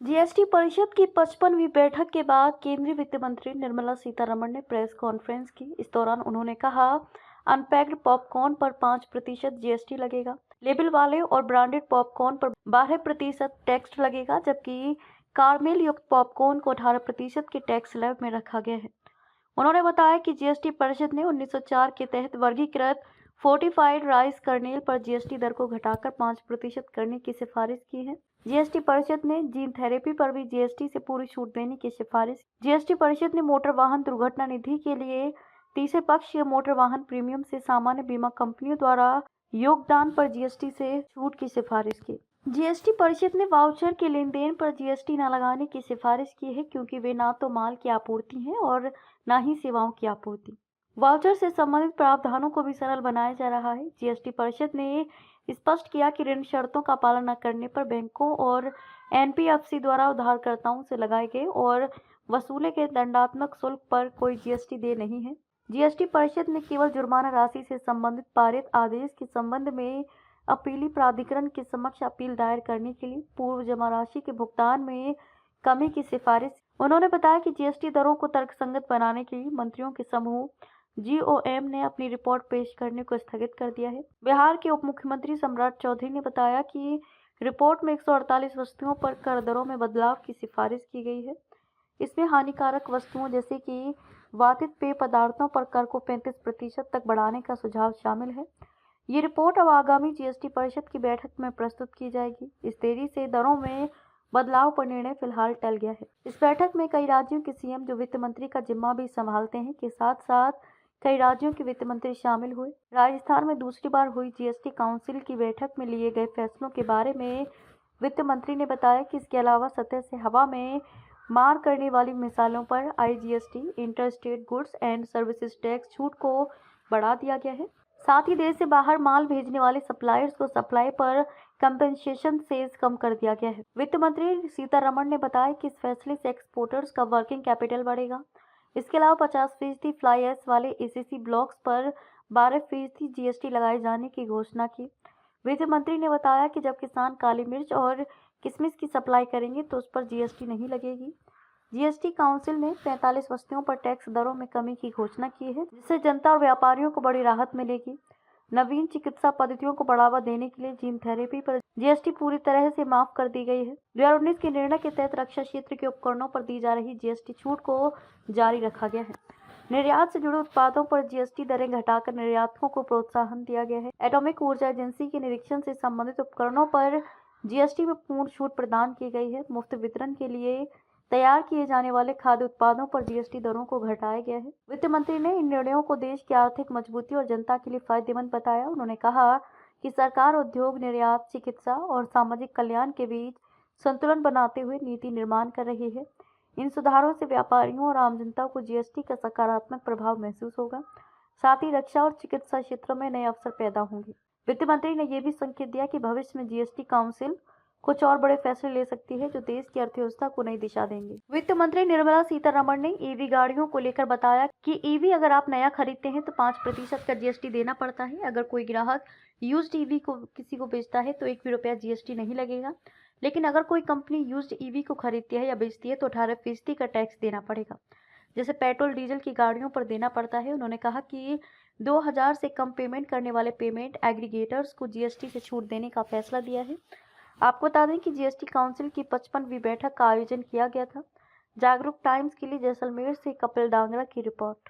GST परिषद की 55वीं बैठक के बाद केंद्रीय वित्त मंत्री निर्मला सीतारमण ने प्रेस कॉन्फ्रेंस की। इस दौरान उन्होंने कहा, अनपैक्ड पॉपकॉर्न पर 5% जीएसटी लगेगा। लेबल वाले और ब्रांडेड पॉपकॉर्न पर 12% टैक्स लगेगा, जबकि कारमेल युक्त पॉपकॉर्न को 18% के टैक्स स्लैब में रखा गया है। उन्होंने बताया कि जीएसटी परिषद ने 1904 के तहत वर्गीकृत फोर्टिफाइड राइस कर्नेल पर जीएसटी दर को घटाकर 5% करने की सिफारिश की है। जीएसटी परिषद ने जीन थेरेपी पर भी जीएसटी से पूरी छूट देने की सिफारिश। जीएसटी परिषद ने मोटर वाहन दुर्घटना निधि के लिए तीसरे पक्ष या मोटर वाहन प्रीमियम से सामान्य बीमा कंपनियों द्वारा योगदान पर जीएसटी से छूट की सिफारिश की। जीएसटी परिषद ने वाउचर के लेन देन पर जीएसटी न लगाने की सिफारिश की है, क्योंकि वे ना तो माल की आपूर्ति हैं और न ही सेवाओं की आपूर्ति। वाउचर से संबंधित प्रावधानों को भी सरल बनाया जा रहा है। जीएसटी परिषद ने स्पष्ट किया कि ऋण शर्तों का पालन न करने पर बैंकों और एनबीएफसी द्वारा उधारकर्ताओं से लगाए गए और वसूले गए दंडात्मक शुल्क पर कोई जीएसटी देय नहीं है। जीएसटी परिषद ने केवल जुर्माना राशि से संबंधित पारित आदेश के संबंध में अपीली प्राधिकरण के समक्ष अपील दायर करने के लिए पूर्व जमा राशि के भुगतान में कमी की सिफारिश। उन्होंने बताया कि जीएसटी दरों को तर्कसंगत बनाने के लिए मंत्रियों के समूह जीओएम ने अपनी रिपोर्ट पेश करने को स्थगित कर दिया है। बिहार के उप मुख्यमंत्री सम्राट चौधरी ने बताया कि रिपोर्ट में 148 वस्तुओं पर कर दरों में बदलाव की सिफारिश की गई है। इसमें हानिकारक वस्तुओं जैसे कि वातित पेय पदार्थों पर कर को 35% तक बढ़ाने का सुझाव शामिल है। ये रिपोर्ट अब आगामी जीएसटी परिषद की बैठक में प्रस्तुत की जाएगी। इस देरी से दरों में बदलाव पर निर्णय फिलहाल टल गया है। इस बैठक में कई राज्यों के सीएम, जो वित्त मंत्री का जिम्मा भी संभालते हैं, के साथ साथ कई राज्यों के वित्त मंत्री शामिल हुए। राजस्थान में दूसरी बार हुई जीएसटी काउंसिल की बैठक में लिए गए फैसलों के बारे में वित्त मंत्री ने बताया कि इसके अलावा सतह से हवा में मार करने वाली मिसालों पर IGST, inter state goods and services tax छूट को बढ़ा दिया गया है। साथ ही देश से बाहर माल भेजने वाले सप्लायर्स को सप्लाई पर कंपेंसेशन सेस कम कर दिया गया है। वित्त मंत्री सीतारमण ने बताया कि इस फैसले से एक्सपोर्टर्स का वर्किंग कैपिटल बढ़ेगा। इसके अलावा 50% फ्लाई ऐश वाले एसीसी ब्लॉक्स पर 12% जीएसटी लगाए जाने की घोषणा की। वित्त मंत्री ने बताया कि जब किसान काली मिर्च और किशमिश की सप्लाई करेंगे तो उस पर जीएसटी नहीं लगेगी। जीएसटी काउंसिल ने 45 वस्तुओं पर टैक्स दरों में कमी की घोषणा की है, जिससे जनता और व्यापारियों को बड़ी राहत मिलेगी। नवीन चिकित्सा पद्धतियों को बढ़ावा देने के लिए जीन थेरेपी पर जीएसटी पूरी तरह से माफ कर दी गई है। 2019 के निर्णय के तहत रक्षा क्षेत्र के उपकरणों पर दी जा रही जीएसटी छूट को जारी रखा गया है। निर्यात से जुड़े उत्पादों पर जीएसटी दरें घटाकर निर्यातकों को प्रोत्साहन दिया गया है। एटॉमिक ऊर्जा एजेंसी के निरीक्षण से संबंधित उपकरणों पर जीएसटी में पूर्ण छूट प्रदान की गई है। मुफ्त वितरण के लिए तैयार किए जाने वाले खाद्य उत्पादों पर जीएसटी दरों को घटाया गया है। वित्त मंत्री ने इन निर्णयों को देश की आर्थिक मजबूती और जनता के लिए फायदेमंद बताया। उन्होंने कहा कि सरकार उद्योग, निर्यात, चिकित्सा और सामाजिक कल्याण के बीच संतुलन बनाते हुए नीति निर्माण कर रही है। इन सुधारों से व्यापारियों और आम जनता को जीएसटी का सकारात्मक प्रभाव महसूस होगा। साथ ही रक्षा और चिकित्सा क्षेत्रों में नए अवसर पैदा होंगे। वित्त मंत्री ने यह भी संकेत दिया कि भविष्य में जीएसटी काउंसिल कुछ और बड़े फैसले ले सकती है, जो देश की अर्थव्यवस्था को नई दिशा देंगे। वित्त मंत्री निर्मला सीतारमण ने ईवी गाड़ियों को लेकर बताया कि ईवी अगर आप नया खरीदते हैं तो 5% का जीएसटी देना पड़ता है। अगर कोई ग्राहक यूज्ड ईवी को किसी को बेचता है तो 1 भी रुपया जीएसटी नहीं लगेगा। लेकिन अगर कोई कंपनी यूज्ड ईवी को खरीदती है या बेचती है तो 18% का टैक्स देना पड़ेगा, जैसे पेट्रोल डीजल की गाड़ियों पर देना पड़ता है। उन्होंने कहा कि 2000 से कम पेमेंट करने वाले पेमेंट एग्रीगेटर्स को जीएसटी से छूट देने का फैसला दिया है। आपको बता दें कि जीएसटी काउंसिल की 55वीं बैठक का आयोजन किया गया था। जागरूक टाइम्स के लिए जैसलमेर से कपिल डांगरा की रिपोर्ट।